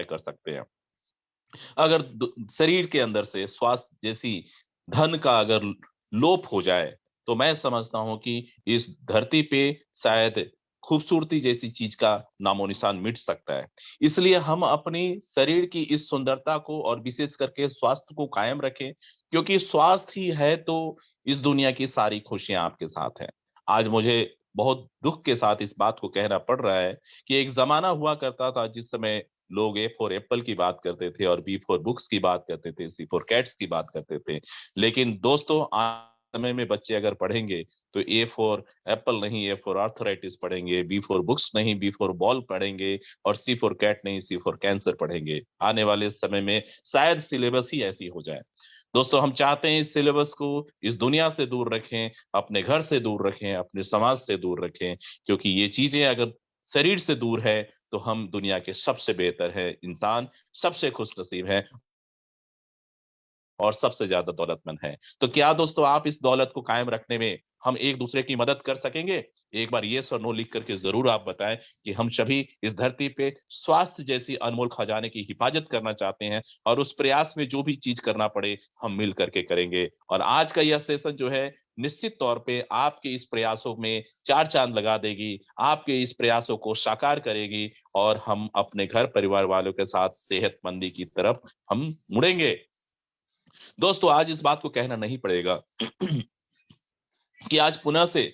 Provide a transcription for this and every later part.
उपाय कर सकते हैं। अगर शरीर के अंदर से स्वास्थ्य जैसी धन का अगर लोप हो जाए, तो मैं समझता हूं कि इस धरती पे शायद खूबसूरती जैसी चीज का नामो निशान मिट सकता है। इसलिए हम अपनी शरीर की इस सुंदरता को और विशेष करके स्वास्थ्य को कायम रखें, क्योंकि स्वास्थ्य ही है तो इस दुनिया की सारी खुशियां आपके साथ हैं। आज मुझे बहुत दुख के साथ इस बात को कहना पड़ रहा है कि एक जमाना हुआ करता था जिस समय लोग ए फॉर एप्पल की बात करते थे और बी फॉर बुक्स की बात करते थे, सी फॉर कैट्स की बात करते थे। लेकिन दोस्तों, आज समय में बच्चे अगर पढ़ेंगे तो ए फॉर एप्पल नहीं, ए फॉर आर्थराइटिस पढ़ेंगे, बी फॉर बुक्स नहीं, बी फॉर बॉल पढ़ेंगे, और सी फॉर कैट नहीं, सी फॉर कैंसर पढ़ेंगे। आने वाले समय में शायद सिलेबस ही ऐसी हो जाए। दोस्तों, हम चाहते हैं इस सिलेबस को इस दुनिया से दूर रखें, अपने घर से दूर रखें, अपने समाज से दूर रखें, क्योंकि ये चीजें अगर शरीर से दूर है तो हम दुनिया के सबसे बेहतर है इंसान, सबसे खुश नसीब है और सबसे ज्यादा दौलतमंद है। तो क्या दोस्तों, आप इस दौलत को कायम रखने में हम एक दूसरे की मदद कर सकेंगे? एक बार यस और नो लिख करके जरूर आप बताएं कि हम सभी इस धरती पे स्वास्थ्य जैसी अनमोल खजाने की हिफाजत करना चाहते हैं, और उस प्रयास में जो भी चीज करना पड़े हम मिल करके करेंगे। और आज का यह सेशन जो है निश्चित तौर पे आपके इस प्रयासों में चार चांद लगा देगी, आपके इस प्रयासों को साकार करेगी, और हम अपने घर परिवार वालों के साथ सेहतमंदी की तरफ हम मुड़ेंगे। दोस्तों, आज इस बात को कहना नहीं पड़ेगा कि आज पुनः से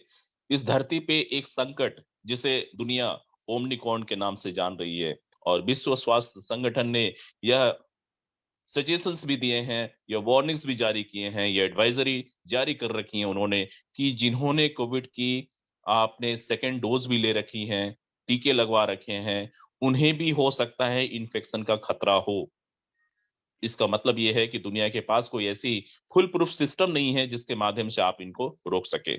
इस धरती पे एक संकट, जिसे दुनिया ओमनिकॉन के नाम से जान रही है, और विश्व स्वास्थ्य संगठन ने यह सजेशंस भी दिए हैं, या वार्निंग्स भी जारी किए हैं, या एडवाइजरी जारी कर रखी है उन्होंने, कि जिन्होंने कोविड की आपने सेकेंड डोज भी ले रखी हैं, टीके लगवा रखे हैं, उन्हें भी हो सकता है इन्फेक्शन का खतरा हो। इसका मतलब यह है कि दुनिया के पास कोई ऐसी फुल प्रूफ सिस्टम नहीं है जिसके माध्यम से आप इनको रोक सके।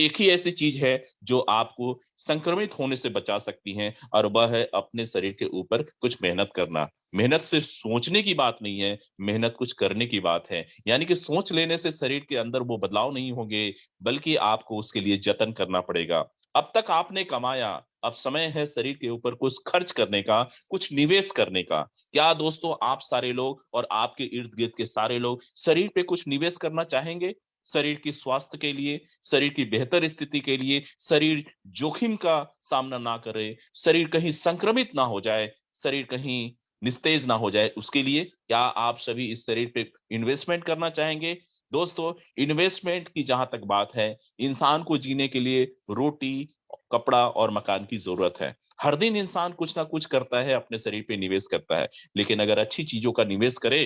एक ही ऐसी चीज है जो आपको संक्रमित होने से बचा सकती है, और वह है अपने शरीर के ऊपर कुछ मेहनत करना। मेहनत सिर्फ सोचने की बात नहीं है, मेहनत कुछ करने की बात है। यानी कि सोच लेने से शरीर के अंदर वो बदलाव नहीं होंगे, बल्कि आपको उसके लिए जतन करना पड़ेगा। अब तक आपने कमाया, अब समय है शरीर के ऊपर कुछ खर्च करने का, कुछ निवेश करने का। क्या दोस्तों, आप सारे लोग और आपके इर्द गिर्द के सारे लोग शरीर पे कुछ निवेश करना चाहेंगे? शरीर की स्वास्थ्य के लिए, शरीर की बेहतर स्थिति के लिए, शरीर जोखिम का सामना ना करे, शरीर कहीं संक्रमित ना हो जाए, शरीर कहीं निस्तेज ना हो जाए, उसके लिए क्या आप सभी इस शरीर पे इन्वेस्टमेंट करना चाहेंगे? दोस्तों, इन्वेस्टमेंट की जहां तक बात है, इंसान को जीने के लिए रोटी, कपड़ा और मकान की जरूरत है। हर दिन इंसान कुछ ना कुछ करता है, अपने शरीर पे निवेश करता है। लेकिन अगर अच्छी चीजों का निवेश करे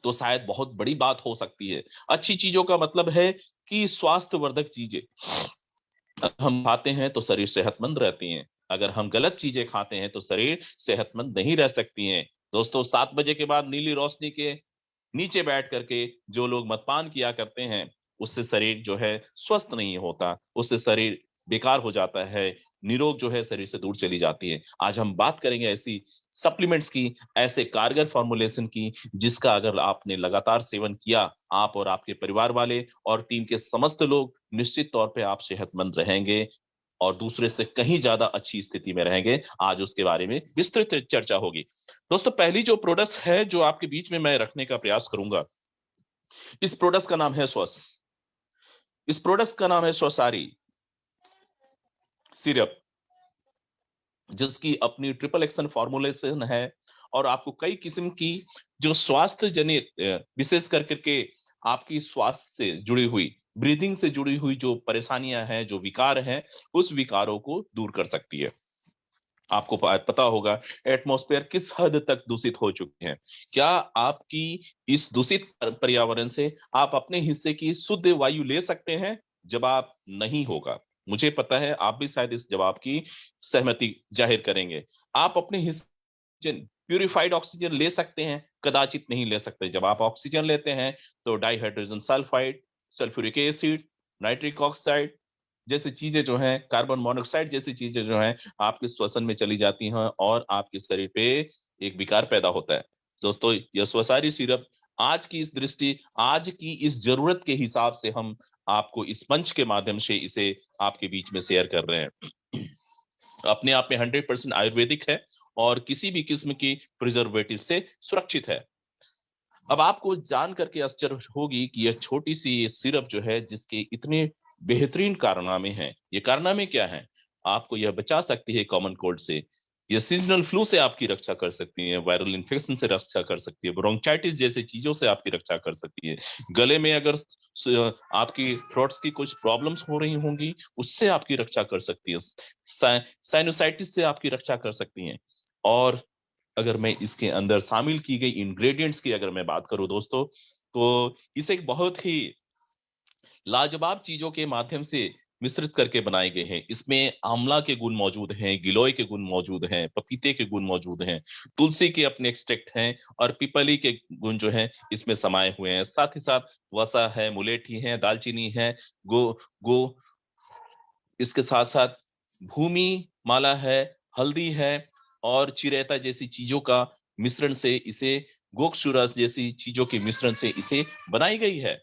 तो शायद बहुत बड़ी बात हो सकती है। अच्छी चीजों का मतलब है कि स्वास्थ्यवर्धक चीजें अगर हम खाते हैं तो शरीर सेहतमंद रहती हैं। अगर हम गलत चीजें खाते हैं तो शरीर सेहतमंद नहीं रह सकती हैं। दोस्तों, 7 बजे के बाद नीली रोशनी के नीचे बैठ करके जो लोग मदपान किया करते हैं, उससे शरीर जो है स्वस्थ नहीं होता, उससे शरीर बेकार हो जाता है, निरोग जो है शरीर से दूर चली जाती है। आज हम बात करेंगे ऐसी सप्लीमेंट्स की, ऐसे कारगर फॉर्मुलेशन की, जिसका अगर आपने लगातार सेवन किया, आप और आपके परिवार वाले और टीम के समस्त लोग, निश्चित तौर पे आप सेहतमंद रहेंगे और दूसरे से कहीं ज्यादा अच्छी स्थिति में रहेंगे। आज उसके बारे में विस्तृत चर्चा होगी। दोस्तों, पहली जो प्रोडक्ट है जो आपके बीच में मैं रखने का प्रयास करूंगा, इस प्रोडक्ट का नाम है श्वास। इस प्रोडक्ट का नाम है श्वसारी सिरप, जिसकी अपनी ट्रिपल एक्शन फॉर्मुलेशन है, और आपको कई किस्म की जो स्वास्थ्य जनित विशेष करके आपकी स्वास्थ्य से जुड़ी हुई, ब्रीदिंग से जुड़ी हुई जो परेशानियां हैं, जो विकार हैं, उस विकारों को दूर कर सकती है। आपको पता होगा एटमॉस्फेयर किस हद तक दूषित हो चुके हैं। क्या आपकी इस दूषित पर्यावरण से आप अपने हिस्से की शुद्ध वायु ले सकते हैं? जवाब नहीं होगा। मुझे पता है आप भी शायद इस जवाब की सहमति जाहिर करेंगे। आप अपने हिस्से प्यूरिफाइड ऑक्सीजन ले सकते हैं? कदाचित नहीं ले सकते। जब आप ऑक्सीजन लेते हैं तो dihydrogen sulphide, sulphuric acid, nitric oxide जैसी चीजें जो हैं, कार्बन मोनोऑक्साइड जैसी चीजें जो हैं, आपके श्वसन में चली जाती हैं, और आपके शरीर पे एक विकार पैदा होता है। दोस्तों, यह स्वसारी सिरप आज की इस दृष्टि, आज की इस जरूरत के हिसाब से हम आपको इस मंच के माध्यम से इसे आपके बीच में शेयर कर रहे हैं। अपने आप में 100% आयुर्वेदिक है, और किसी भी किस्म की प्रिजर्वेटिव से सुरक्षित है। अब आपको जान करके आश्चर्य होगी कि यह छोटी सी ये सिरप जो है जिसके इतने बेहतरीन कारनामे हैं, ये कारनामे क्या हैं? आपको यह बचा सकती है कॉमन कोल्ड से, ये सीजनल फ्लू से आपकी रक्षा कर सकती है, वायरल इन्फेक्शन से रक्षा कर सकती है, ब्रोंकाइटिस जैसी चीजों से आपकी रक्षा कर सकती है। गले में अगर आपकी थ्रोट्स की कुछ प्रॉब्लम्स हो रही होंगी, उससे आपकी रक्षा कर सकती है। साइनोसाइटिस से आपकी रक्षा कर सकती हैं। और अगर मैं इसके अंदर शामिल की गई इंग्रेडिएंट्स की अगर मैं बात करूं दोस्तों, तो इसे एक बहुत ही लाजवाब चीजों के माध्यम से मिश्रित करके बनाए गए हैं। इसमें आंवला के गुण मौजूद हैं, गिलोय के गुण मौजूद हैं, पपीते के गुण मौजूद हैं, तुलसी के अपने एक्सट्रैक्ट हैं और पीपली के गुण जो हैं इसमें समाये हुए हैं। साथ ही साथ वसा है, मुलेठी है, दालचीनी है, गो गो इसके साथ-साथ भूमि माला है, हल्दी है और चिरेता जैसी चीज़ों का मिश्रण से इसे गोक्षुरस जैसी चीज़ों के मिश्रण से इसे बनाई गई है।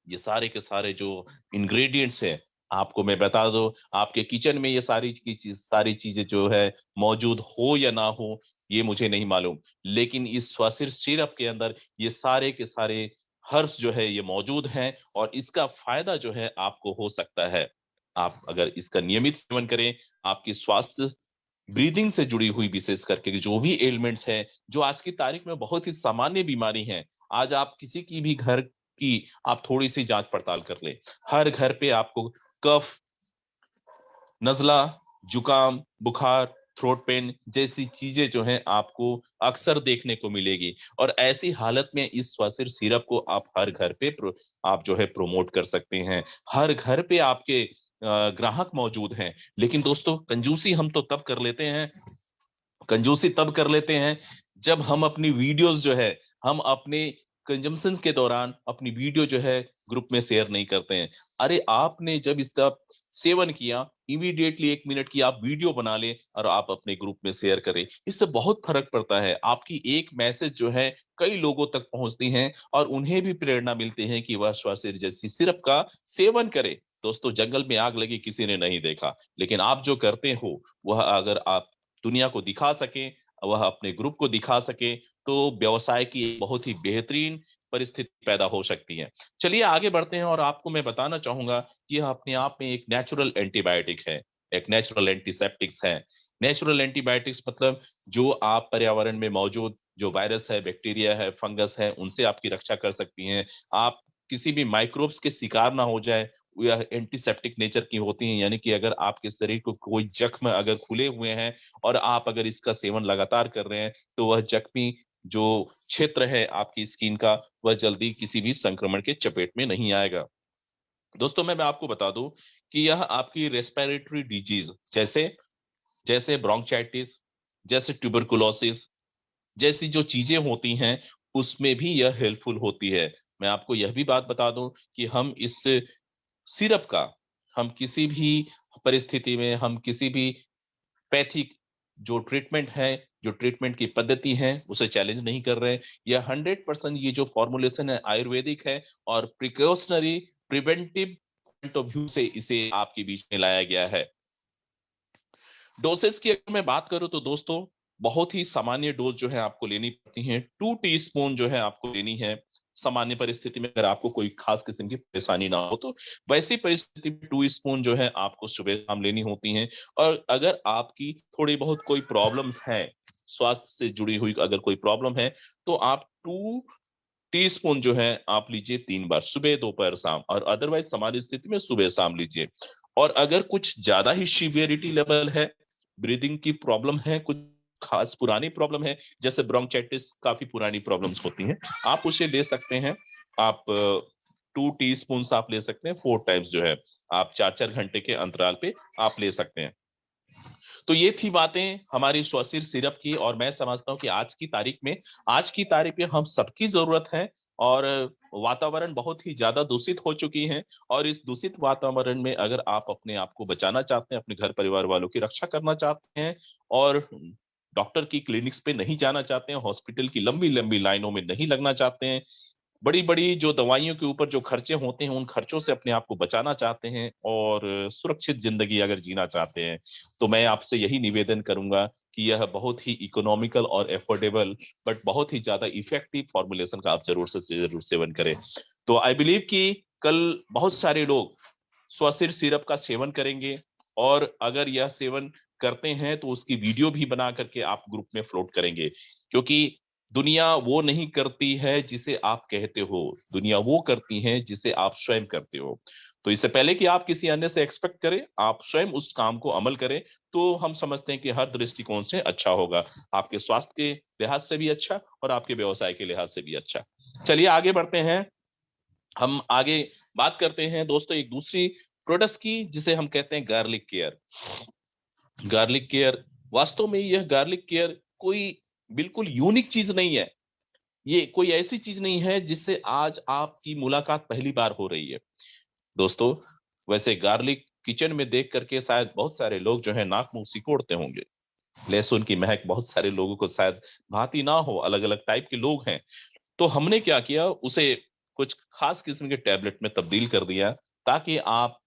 ये सारे के सारे जो इंग्रेडिएंट्स हैं, आपको मैं बता दूँ, आपके किचन में ये सारी चीज़ें जो है मौजूद हो या ना हो, ये मुझे नहीं मालूम। लेकिन इस स्वासिर सिरप के अंदर ये सारे के सारे हर्ब्स जो है ये मौजूद हैं और इसका फ़ायदा जो है आपको हो सकता है। आप अगर इसका नियमित सेवन करें, आपकी स्वास्थ्य ब्रीदिंग से जुड़ी हुई विशेष करके जो भी एलिमेंट्स हैं, जो आज की तारीख में बहुत ही सामान्य बीमारी हैं। आज आप किसी की भी घर की आप थोड़ी-सी जाँच-पड़ताल कर लें। हर घर पे आपको कफ, नज़ला, जुकाम, बुखार, थ्रोट पेन जैसी चीज़ें जो हैं आपको अक्सर देखने को मिलेगी और ऐसी हालत में इस स्वासिर सिरप को आप हर घर पे आप जो है प्रमोट कर सकते हैं। हर घर पे आपके ग्राहक मौजूद हैं। लेकिन दोस्तों कंजूसी हम तो तब कर लेते हैं, कंजूसी तब कर लेते हैं जब हम अपनी वीडियोस जो है हम अपने कंजम्पशन के दौरान अपनी वीडियो जो है ग्रुप में शेयर नहीं करते हैं। अरे आपने जब इसका सेवन किया इमीडिएटली 1 मिनट की आप वीडियो बना लें और आप अपने ग्रुप में शेयर करें। इससे बहुत फर्क पड़ता है। आपकी एक मैसेज जो है कई लोगों तक पहुंचती है और उन्हें भी प्रेरणा मिलती है कि वह श्वासिर जैसी सिरप का सेवन करें। दोस्तों जंगल में आग लगी किसी ने नहीं देखा, लेकिन आप जो करते हो वह अगर आप दुनिया को दिखा सकें, वह अपने ग्रुप को दिखा सकें, तो व्यवसाय की एक बहुत ही बेहतरीन परिस्थिति पैदा हो सकती है। चलिए आगे बढ़ते हैं और आपको मैं बताना चाहूँगा कि यह अपने आप में एक नेचुरल एंटीबायोटिक है, एक नेचुरल एंटीसेप्टिक्स है। नेचुरल एंटीबायोटिक्स मतलब जो आप पर्यावरण में मौजूद जो वायरस है, बैक्टीरिया है, फंगस है, उनसे आपकी रक्षा कर सकती हैं। आप किसी भी माइक्रोब्स के शिकार ना हो जाएँ, यह एंटीसेप्टिक नेचर की होती हैं, यानी कि अगर आपके शरीर को कोई जख्म अगर खुले हुए हैं और आप अगर इसका सेवन लगातार कर रहे हैं, तो वह जख्मी जो क्षेत्र है आपकी स्किन का, वह जल्दी किसी भी संक्रमण के चपेट में नहीं आएगा। दोस्तों मैं आपको बता दूँ कि यह आपकी रेस्पिरेटरी डिजीज़ जैसे जैसे ब्रोंकाइटिस, जैसे ट्यूबरकुलोसिस जैसी जो चीज़ें होती हैं, उसमें भी यह हेल्पफुल होती है। मैं आपको यह भी बात बता दूँ कि हम इस सिरप का हम किसी भी परिस्थिति में, हम किसी भी पैथिक जो ट्रीटमेंट है, जो ट्रीटमेंट की पद्धति है, उसे चैलेंज नहीं कर रहे हैं। यह 100% ये जो फॉर्मुलेशन है आयुर्वेदिक है और precautionary preventive point of view से इसे आपके बीच में लाया गया है। डोसेस की अगर मैं बात करूँ तो दोस्तों, बहुत ही सामान्य डोज़ जो है आपको लेनी पड़ती है। 2 टीस्पून जो है आपको लेनी है। सामान्य परिस्थिति में अगर आपको कोई खास किस्म की परेशानी ना हो तो, वैसी परिस्थिति में 2 स्पून जो है आपको सुबह-शाम लेनी होती हैं। और अगर आपकी थोड़ी बहुत कोई प्रॉब्लम्स हैं, स्वास्थ्य से जुड़ी हुई अगर कोई प्रॉब्लम है, तो आप 2 टीस्पून जो है आप लीजिए 3 बार, सुबह, दोपहर, शाम और अदरवाइज़ सामान्य स्थिति में सुबह-शाम लीजिए। और अगर कुछ ज़्यादा ही सीवियरिटी लेवल है, ब्रीथिंग की प्रॉब्लम है, कुछ खास पुरानी प्रॉब्लम है, जैसे ब्रोंकाइटिस काफ़ी पुरानी प्रॉब्लम्स होती हैं, आप उसे ले सकते हैं। आप 2 टीस्पून्स आप ले सकते हैं, 4 टाइम्स जो है, आप 4-4 घंटे के अंतराल पे आप ले सकते हैं। तो ये थी बातें हमारी श्वासिर सिरप की और मैं समझता हूँ कि आज की तारीख में हम सबकी ज़रूरत है और वातावरण बहुत ही ज़्यादा दूषित हो चुकी है और इस दूषित वातावरण में अगर आप अपने आप को बचाना चाहते हैं, अपने घर परिवार वालों की रक्षा करना चाहते हैं और डॉक्टर की क्लिनिक्स पे नहीं जाना चाहते हैं, हॉस्पिटल की लंबी-लंबी लाइनों में नहीं लगना चाहते हैं, बड़ी-बड़ी जो दवाइयों के ऊपर जो खर्चे होते हैं, उन खर्चों से अपने आप को बचाना चाहते हैं और सुरक्षित ज़िंदगी अगर जीना चाहते हैं, तो मैं आपसे यही निवेदन करूँगा कि यह बहुत ही इकोनॉमिकल और अफोर्डेबल बट बहुत ही ज़्यादा इफ़ेक्टिव फ़ॉर्मुलेशन का आप ज़रूर सेवन करें। तो आई बिलीव कि कल बहुत सारे लोग स्वसिर सिरप का सेवन करेंगे और अगर यह सेवन करते हैं तो उसकी वीडियो भी बना करके आप ग्रुप में फ्लोट करेंगे क्योंकि दुनिया वो नहीं करती है जिसे आप कहते हो, दुनिया वो करती है जिसे आप स्वयं करते हो। तो इससे पहले कि आप किसी अन्य से एक्सपेक्ट करें, आप स्वयं उस काम को अमल करें, तो हम समझते हैं कि हर दृष्टिकोण से अच्छा होगा। आपके स्वास्थ्य के लिहाज से भी अच्छा और आपके व्यवसाय के लिहाज से भी अच्छा। चलिए आगे बढ़ते हैं। हम आगे बात करते हैं दोस्तों एक दूसरी प्रोडक्ट्स की जिसे हम कहते हैं गार्लिक केयर। गार्लिक केयर वास्तव में यह गार्लिक केयर कोई बिल्कुल यूनिक चीज नहीं है। ये कोई ऐसी चीज नहीं है जिससे आज आपकी मुलाकात पहली बार हो रही है। दोस्तों, वैसे गार्लिक किचन में देख करके शायद बहुत सारे लोग जो है नाक मुंह सिकोड़ते होंगे। लहसुन की महक बहुत सारे लोगों को शायद भाती ना हो, अलग-अलग टाइप के लोग हैं। तो हमने क्या किया, उसे कुछ खास किस्म के टैबलेट में तब्दील कर दिया ताकि आप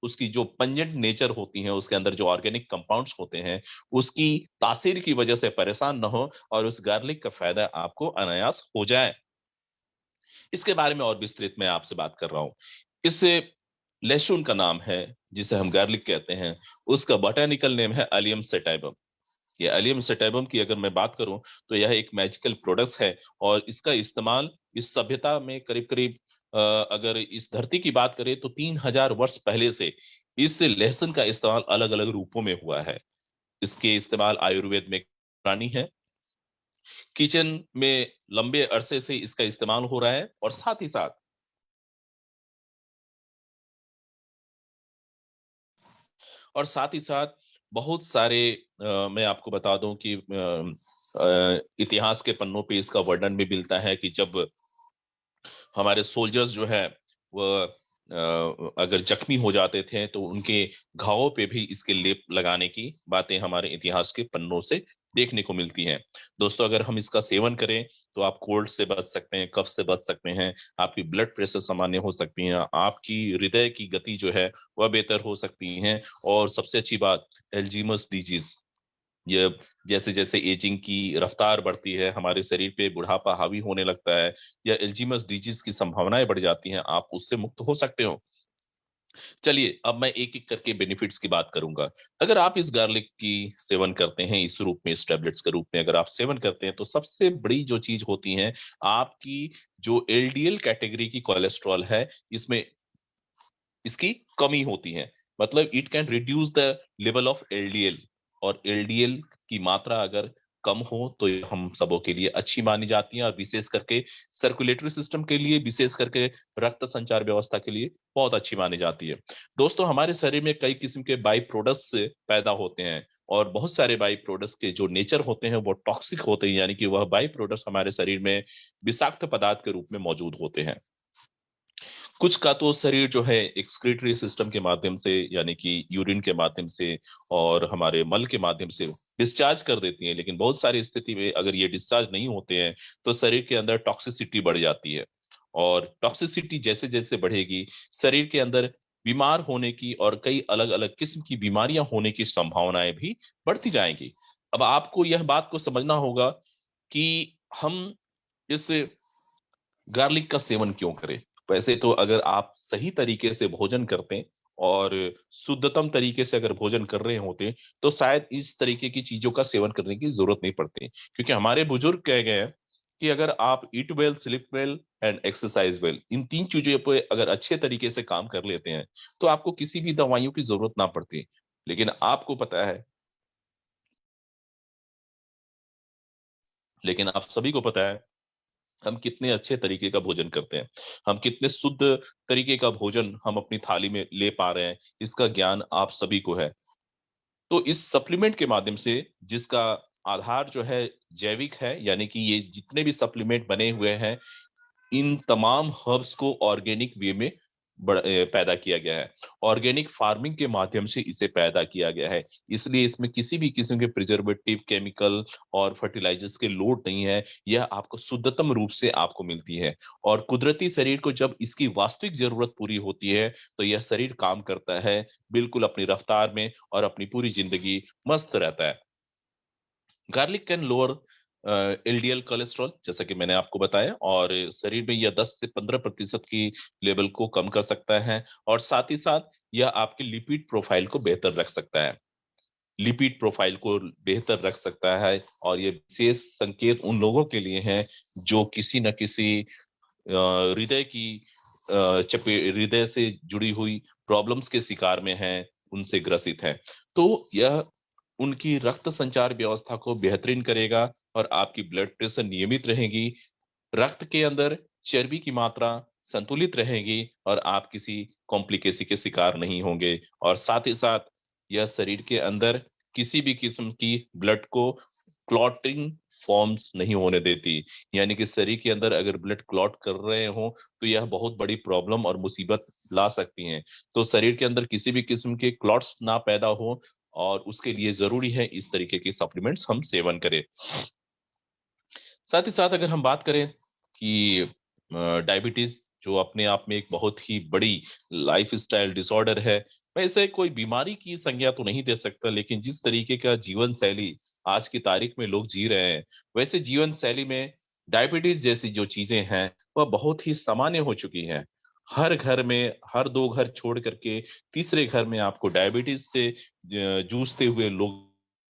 उसकी जो पंजेंट नेचर होती है, उसके अंदर जो ऑर्गेनिक कंपाउंड्स होते हैं, उसकी तासीर की वजह से परेशान ना हो और उस गार्लिक का फ़ायदा आपको अनायास हो जाए। इसके बारे में और विस्तृत मैं आपसे बात कर रहा हूँ। इस लहसुन का नाम है, जिसे हम गार्लिक कहते हैं, उसका बॉटेनिकल नेम है एलियम सैटिवम। ये एलियम सैटिवम की अगर मैं बात करूं तो यह एक मैजिकल प्रोडक्ट्स है और इसका इस्तेमाल इस सभ्यता में करीब-करीब अगर इस धरती की बात करें तो 3000 वर्ष पहले से इस लहसुन का इस्तेमाल अलग-अलग रूपों में हुआ है। इसके इस्तेमाल आयुर्वेद में पुरानी है, किचन में लंबे अरसे से इसका इस्तेमाल हो रहा है और साथ ही साथ बहुत सारे मैं आपको बता दूं कि इतिहास के पन्नों पे इसका वर्णन भी मिलता है कि जब हमारे सोल्जर्स जो है वो अगर जख्मी हो जाते थे तो उनके घावों पे भी इसके लेप लगाने की बातें हमारे इतिहास के पन्नों से देखने को मिलती हैं। दोस्तों अगर हम इसका सेवन करें तो आप कोल्ड से बच सकते हैं, कफ से बच सकते हैं, आपकी ब्लड प्रेशर सामान्य हो सकती है, आपकी हृदय की गति जो है वह बेहतर हो सकती है और सबसे अच्छी बात एल्जीमस डिजीज ये जैसे-जैसे एजिंग की रफ्तार बढ़ती है, हमारे शरीर पे बुढ़ापा हावी होने लगता है या अल्ज़ीमर्स डिजीज़ की संभावनाएँ बढ़ जाती हैं, आप उससे मुक्त हो सकते हो। चलिए, अब मैं एक-एक करके बेनिफिट्स की बात करूँगा। अगर आप इस गार्लिक की सेवन करते हैं, इस रूप में, इस टैबलेट्स के रूप में अगर आप सेवन करते हैं, तो सबसे बड़ी जो चीज़ होती है, आपकी जो एलडीएल कैटेगरी की कोलेस्टेरॉल है, इसमें इसकी कमी होती है। मतलब it can reduce the level of LDL और एलडीएल की मात्रा अगर कम हो तो ये हम सबों के लिए अच्छी मानी जाती है और विशेष करके सर्कुलेटरी सिस्टम के लिए, विशेष करके रक्त संचार व्यवस्था के लिए बहुत अच्छी मानी जाती है। दोस्तों हमारे शरीर में कई किस्म के बाई प्रोडक्ट्स पैदा होते हैं और बहुत सारे बाई प्रोडक्ट्स के जो नेचर होते हैं वो टॉक्सिक होते हैं यानी कि वह बाई प्रोडक्ट्स हमारे शरीर में विषाक्त पदार्थ के रूप में मौजूद होते हैं। कुछ का तो शरीर जो है एक्सक्रीटरी सिस्टम के माध्यम से यानी कि यूरिन के माध्यम से और हमारे मल के माध्यम से डिस्चार्ज कर देती है लेकिन बहुत सारी स्थिति में अगर ये डिस्चार्ज नहीं होते हैं तो शरीर के अंदर टॉक्सिसिटी बढ़ जाती है और टॉक्सिसिटी जैसे जैसे बढ़ेगी शरीर के अंदर बीमार होने की और कई अलग अलग किस्म की बीमारियां होने की संभावनाएं भी बढ़ती जाएंगी। अब आपको यह बात को समझना होगा कि हम इस गार्लिक का सेवन क्यों करें? वैसे तो अगर आप सही तरीके से भोजन करते और शुद्धतम तरीके से अगर भोजन कर रहे होते, तो शायद इस तरीके की चीज़ों का सेवन करने की ज़रूरत नहीं पड़ती। क्योंकि हमारे बुजुर्ग कह गए हैं कि अगर आप ईट well, sleep well and exercise well in 3 चीज़ों पे अगर अच्छे तरीके से काम कर लेते हैं, तो आपको किसी भी दवाइयों की ज़रूरत ना पड़ती। लेकिन आपको पता है लेकिन आप सभी को पता है हम कितने अच्छे तरीके का भोजन करते हैं। हम कितने शुद्ध तरीके का भोजन हम अपनी थाली में ले पा रहे हैं, इसका ज्ञान आप सभी को है। तो इस सप्लीमेंट के माध्यम से जिसका आधार जो है जैविक है, यानी कि ये जितने भी सप्लीमेंट बने हुए हैं, इन तमाम हर्ब्स को ऑर्गेनिक वे में पैदा किया गया है। ऑर्गेनिक फार्मिंग के माध्यम से इसे पैदा किया गया है, इसलिए इसमें किसी भी किस्म के प्रिजर्वेटिव, केमिकल और फर्टिलाइजर्स के लोड नहीं है। यह आपको शुद्धतम रूप से आपको मिलती है। और कुदरती शरीर को जब इसकी वास्तविक जरूरत पूरी होती है तो यह शरीर काम करता है बिल्कुल अपनी रफ्तार में और अपनी पूरी जिंदगी मस्त रहता है। Garlic can lower LDL cholesterol, जैसा कि मैंने आपको बताया, और शरीर में यह 10 से 15% की लेवल को कम कर सकता है। और साथ ही साथ यह आपके लिपिड प्रोफाइल को बेहतर रख सकता है, लिपिड प्रोफाइल को बेहतर रख सकता है। और ये विशेष संकेत उन लोगों के लिए है जो किसी न किसी हृदय की चपे हृदय से जुड़ी हुई प्रॉब्लम्स के शिकार में हैं, उनसे ग्रसित हैं। तो यह उनकी रक्त संचार व्यवस्था को बेहतरीन करेगा और आपकी ब्लड प्रेशर नियमित रहेगी, रक्त के अंदर चर्बी की मात्रा संतुलित रहेगी और आप किसी कॉम्प्लिकेसी के शिकार नहीं होंगे। और साथ ही साथ यह शरीर के अंदर किसी भी किस्म की ब्लड को क्लॉटिंग फॉर्म्स नहीं होने देती। यानी कि शरीर के अंदर अगर ब्लड क्लॉट कर रहे हो तो यह बहुत बड़ी प्रॉब्लम और मुसीबत ला सकती हैं। तो शरीर के अंदर किसी भी किस्म के क्लॉट्स ना पैदा हो, और उसके लिए जरूरी है इस तरीके के सप्लीमेंट्स हम सेवन करें। साथ ही साथ अगर हम बात करें कि डायबिटीज जो अपने आप में एक बहुत ही बड़ी लाइफस्टाइल डिसऑर्डर है, मैं इसे कोई बीमारी की संज्ञा तो नहीं दे सकता, लेकिन जिस तरीके का जीवन शैली आज की तारीख में लोग जी रहे हैं, वैसे जीवन शैली में डायबिटीज जैसी जो चीजें हैं वह बहुत ही सामान्य हो चुकी हैं। हर घर में, हर दो घर छोड़ करके तीसरे घर में आपको डायबिटीज से जूझते हुए लोग,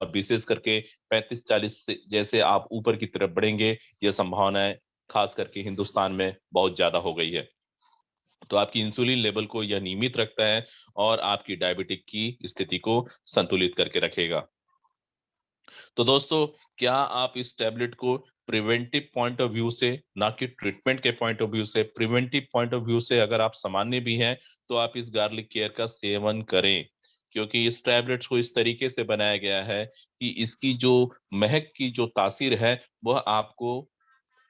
और विशेष करके 35-40 से जैसे आप ऊपर की तरफ बढ़ेंगे, ये संभावनाएं खास करके हिंदुस्तान में बहुत ज्यादा हो गई है। तो आपकी इंसुलिन लेवल को यह नियमित रखता है और आपकी डायबिटिक की स्थिति को संतुलित करके रखेगा। तो दोस्तों, क्या आप इस टैबलेट को प्रिवेंटिव पॉइंट ऑफ व्यू से, ना कि ट्रीटमेंट के पॉइंट ऑफ व्यू से, प्रिवेंटिव पॉइंट ऑफ व्यू से अगर आप सामान्य भी हैं तो आप इस गार्लिक केयर का सेवन करें, क्योंकि इस टैबलेट्स को इस तरीके से बनाया गया है कि इसकी जो महक की जो तासीर है वह आपको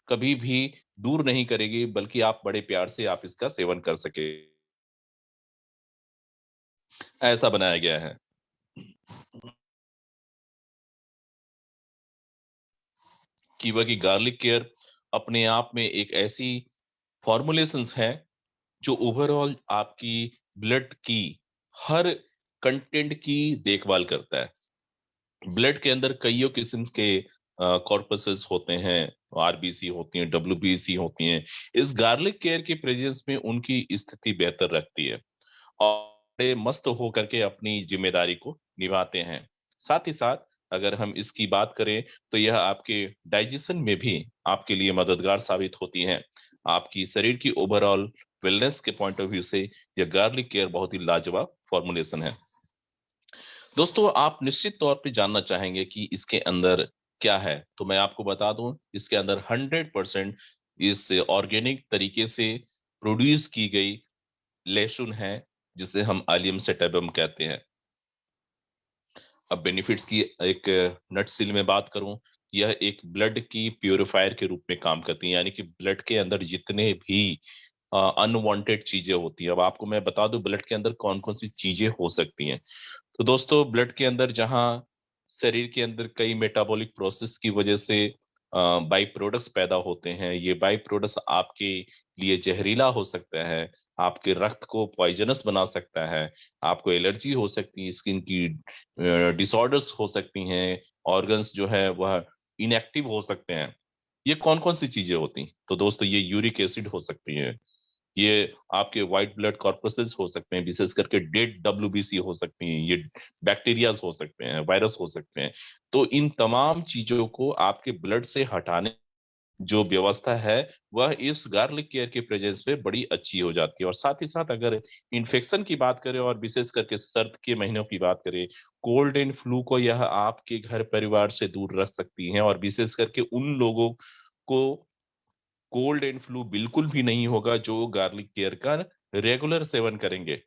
कभी भी दूर नहीं करेगी, बल्कि आप बड़े प्यार से आप इसका सेवन कर सके, ऐसा बनाया गया है। कीवा की गार्लिक केयर अपने आप में एक ऐसी फॉर्मुलेशंस है जो ओवरऑल आपकी ब्लड की हर कंटेंट की देखभाल करता है। ब्लड के अंदर कईयों किस्म के कॉर्पसेस होते हैं, आरबीसी होती हैं, डब्ल्यूबीसी होती हैं। इस गार्लिक केयर की प्रेजेंस में उनकी स्थिति बेहतर रखती है और बड़े मस्त होकर के अपनी जिम्मेदारी को निभाते हैं। साथ ही साथ अगर हम इसकी बात करें तो यह आपके डाइजेशन में भी आपके लिए मददगार साबित होती हैं। आपकी शरीर की ओवरऑल वेलनेस के पॉइंट ऑफ व्यू से यह गार्लिक केयर बहुत ही लाजवाब फॉर्मुलेशन है। दोस्तों, आप निश्चित तौर पे जानना चाहेंगे कि इसके अंदर क्या है, तो मैं आपको बता दूं, इसके अंदर 100% इस ऑर्गेनिक तरीके से प्रोड्यूस की गई लहसुन है, जिसे हम आलियम सेटेबम कहते हैं। अब बेनिफिट्स की एक नटसिल में बात करूं, यह एक ब्लड की प्यूरिफायर के रूप में काम करती है, यानी कि ब्लड के अंदर जितने भी अनवांटेड चीजें होती हैं। अब आपको मैं बता दूं ब्लड के अंदर कौन कौन सी चीजें हो सकती हैं। तो दोस्तों, ब्लड के अंदर जहां शरीर के अंदर कई मेटाबॉलिक प्रोसेस की वजह से बाई प्रोडक्ट्स पैदा होते हैं, ये बाई प्रोडक्ट्स आपके लिए जहरीला हो सकता है, आपके रक्त को पॉइजनस बना सकता है, आपको एलर्जी हो सकती है, स्किन की डिसऑर्डर्स हो सकती हैं, ऑर्गन्स जो है वह इनएक्टिव हो सकते हैं। ये कौन कौन सी चीजें होती हैं? तो दोस्तों, ये यूरिक एसिड हो सकती है, ये आपके व्हाइट ब्लड कॉर्पसेस हो सकते हैं, विशेष करके डेड डब्ल्यूबीसी हो सकती हैं, ये बैक्टीरियाज हो सकते हैं, वायरस हो सकते हैं। तो इन तमाम चीजों को आपके ब्लड से हटाने जो व्यवस्था है वह इस गार्लिक केयर के प्रेजेंस में बड़ी अच्छी हो जाती है। और साथ ही साथ अगर इन्फेक्शन की बात करें और विशेष करके सर्द के महीनों की बात करें, कोल्ड एंड फ्लू को यह आपके घर परिवार से दूर रख सकती हैं, और विशेष करके उन लोगों को कोल्ड एंड फ्लू बिल्कुल भी नहीं होगा जो गार्लिक केयर का रेगुलर सेवन करेंगे।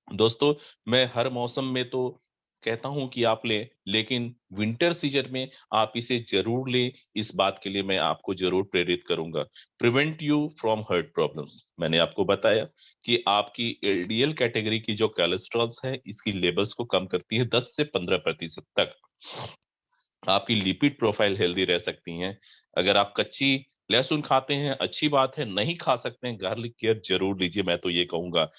दोस्तों, मैं हर मौसम में तो कहता हूं कि आप लें, लेकिन विंटर सीजन में आप इसे जरूर लें। इस बात के लिए मैं आपको जरूर प्रेरित करूंगा। Prevent you from heart problems, मैंने आपको बताया कि आपकी एलडीएल कैटेगरी की जो कोलेस्ट्रॉल्स है इसकी लेवल्स को कम करती है 10 से 15% तक। आपकी लिपिड प्रोफाइल हेल्दी रह सकती हैं। अगर आप कच्ची लहसुन खाते हैं अच्छी बात है, नहीं खा सकते हैं गार्लिक केयर जरूर लीजिए, मैं तो ये कहूंगा।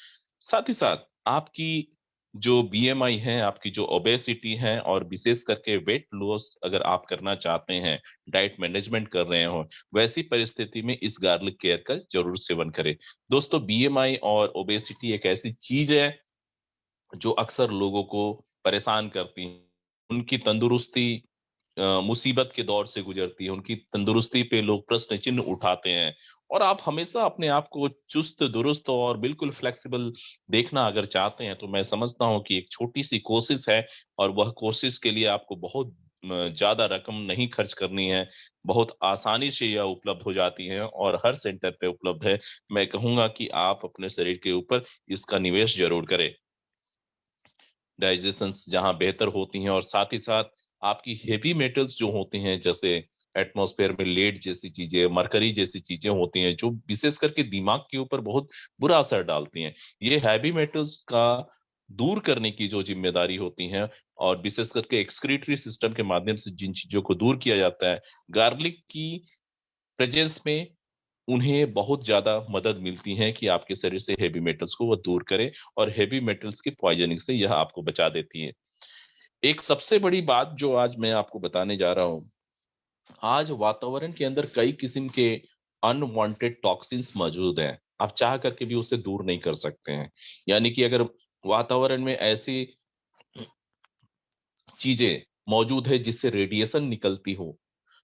साथ ही साथ आपकी जो बीएमआई है, आपकी जो ओबेसिटी है, और विशेष करके वेट लॉस अगर आप करना चाहते हैं, डाइट मैनेजमेंट कर रहे हो, वैसी परिस्थिति में इस गार्लिक केयर का जरूर सेवन करें। दोस्तों, बीएमआई और ओबेसिटी एक ऐसी चीज है जो अक्सर लोगों को परेशान करती है। उनकी तंदुरुस्ती मुसीबत के दौर से गुजरती है, उनकी तंदुरुस्ती पे लोग प्रश्न चिन्ह उठाते हैं। और आप हमेशा अपने आप को चुस्त दुरुस्त और बिल्कुल फ्लेक्सिबल देखना अगर चाहते हैं, तो मैं समझता हूँ कि एक छोटी सी कोशिश है, और वह कोशिश के लिए आपको बहुत ज्यादा रकम नहीं खर्च करनी है। बहुत आसानी से यह उपलब्ध हो जाती है और हर सेंटर पे उपलब्ध है। मैं कहूंगा कि आप अपने शरीर के ऊपर इसका निवेश जरूर करें। डाइजेशन जहाँ बेहतर होती हैं, और साथ ही साथ आपकी हेवी मेटल्स जो होते हैं, जैसे एटमॉस्फेयर में लेड जैसी चीजें, मरकरी जैसी चीजें होती हैं, जो विशेष करके दिमाग के ऊपर बहुत बुरा असर डालती हैं, ये हैवी मेटल्स का दूर करने की जो जिम्मेदारी होती है, और विशेष करके एक्सक्रीटरी सिस्टम के माध्यम से जिन चीजों को दूर किया जाता है, गार्लिक की प्रेजेंस में उन्हें बहुत ज्यादा मदद मिलती है कि आपके शरीर से हेवी मेटल्स को वो दूर करे, और हेवी मेटल्स की पॉइजनिंग से यह आपको बचा देती है। एक सबसे बड़ी बात जो आज मैं आपको बताने जा रहा हूं, आज वातावरण के अंदर कई किस्म के अनवांटेड टॉक्सिन्स मौजूद हैं। आप चाह करके भी उसे दूर नहीं कर सकते हैं। यानी कि अगर वातावरण में ऐसी चीजें मौजूद है जिससे रेडिएशन निकलती हो,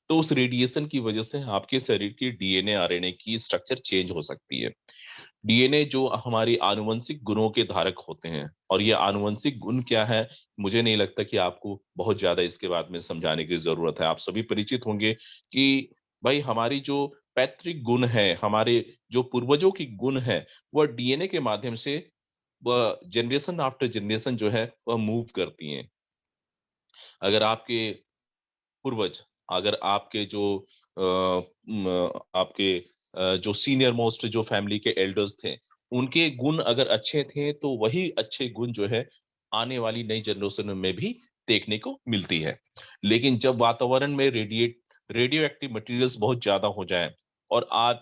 तो उस रेडिएशन की वजह से आपके शरीर की डीएनए आरएनए की स्ट्रक्चर चेंज हो सकती है। डीएनए जो हमारी आनुवंशिक गुणों के धारक होते हैं, और ये आनुवंशिक गुण क्या है, मुझे नहीं लगता कि आपको बहुत ज्यादा इसके बारे में समझाने की जरूरत है। आप सभी परिचित होंगे कि भाई हमारी जो पैतृक गुण है, हमारे जो पूर्वजों की गुण है, वह डीएनए के माध्यम से वह जनरेशन आफ्टर जनरेशन जो है वह मूव करती हैं। अगर आपके पूर्वज, अगर आपके जो आपके जो सीनियर मोस्ट जो फैमिली के एल्डर्स थे, उनके गुण अगर अच्छे थे, तो वही अच्छे गुण जो है आने वाली नई जनरेशन में भी देखने को मिलती है। लेकिन जब वातावरण में रेडियो एक्टिव मटेरियल्स बहुत ज्यादा हो जाए, और आज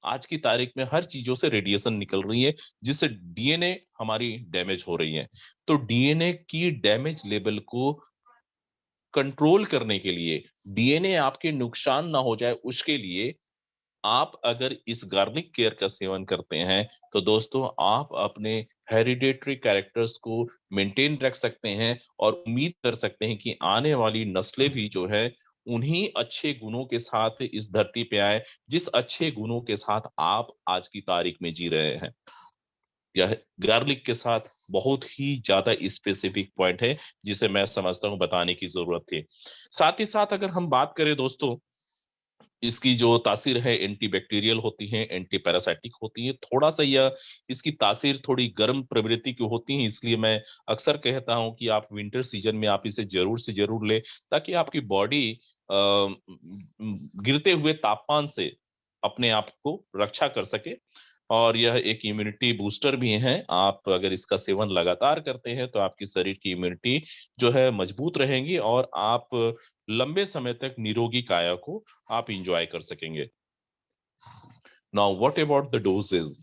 आज की तारीख में हर चीजों से रेडिएशन निकल रही है, जिससे डीएनए हमारी डैमेज हो रही है। तो डीएनए की डैमेज लेवल को कंट्रोल करने के लिए, डीएनए आपके नुकसान ना हो जाए उसके लिए, आप अगर इस गार्लिक केयर का सेवन करते हैं, तो दोस्तों आप अपने हेरिडेटरी कैरेक्टर्स को मेंटेन रख सकते हैं, और उम्मीद कर सकते हैं कि आने वाली नस्लें भी जो है उन्हीं अच्छे गुणों के साथ इस धरती पे आए, जिस अच्छे गुणों के साथ आप आज की तारीख में जी रहे हैं। यह गार्लिक के साथ बहुत ही ज्यादा स्पेसिफिक पॉइंट है, जिसे मैं समझता हूं बताने की जरूरत थी। साथ ही साथ अगर हम बात करें दोस्तों, इसकी जो तासीर है एंटी बैक्टीरियल होती है, एंटी पैरासाइटिक होती है। थोड़ा सा यह इसकी तासीर थोड़ी गर्म प्रवृत्ति की होती है, इसलिए मैं अक्सर कहता हूं कि आप विंटर सीजन में आप इसे जरूर से जरूर ले, ताकि आपकी बॉडी गिरते हुए तापमान से अपने आप को रक्षा कर सके। और यह एक इम्यूनिटी बूस्टर भी है। आप अगर इसका सेवन लगातार करते हैं, तो आपकी शरीर की इम्यूनिटी जो है मजबूत रहेगी, और आप लंबे समय तक निरोगी काया को आप इंजॉय कर सकेंगे। Now what about the doses?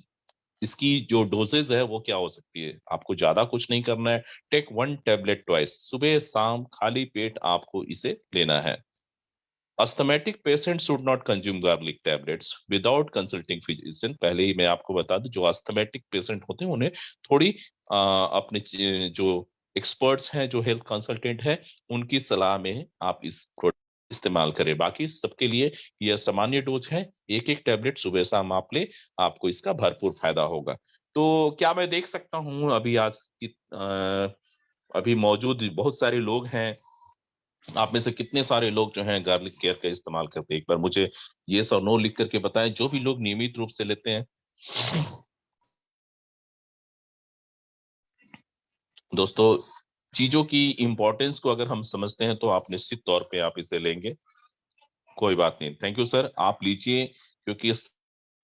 इसकी जो डोजेज है वो क्या हो सकती है? आपको ज्यादा कुछ नहीं करना है। टेक 1 टेबलेट ट्वाइस, सुबह शाम खाली पेट आपको इसे लेना है। Asthmatic patient should not consume garlic tablets without consulting physician. पहले ही मैं आपको बता दूं, जो अस्थमेटिक पेशेंट होते हैं उन्हें थोड़ी अपने जो एक्सपर्ट्स हैं, जो हेल्थ कंसल्टेंट है, उनकी सलाह में आप इस प्रोडक्ट इस्तेमाल करें। बाकी सबके लिए यह सामान्य डोज है। एक एक टैबलेट सुबह शाम आप ले, आपको इसका भरपूर फायदा होगा। तो क्या मैं देख सकता हूँ अभी आज की अभी मौजूद बहुत सारे लोग हैं, आप में से कितने सारे लोग जो हैं गार्लिक केयर का इस्तेमाल करते हैं? एक बार मुझे यस और नो लिख करके बताएं, जो भी लोग नियमित रूप से लेते हैं। दोस्तों, चीजों की इंपॉर्टेंस को अगर हम समझते हैं तो आप निश्चित तौर पे आप इसे लेंगे। कोई बात नहीं, थैंक यू सर, आप लीजिए, क्योंकि इस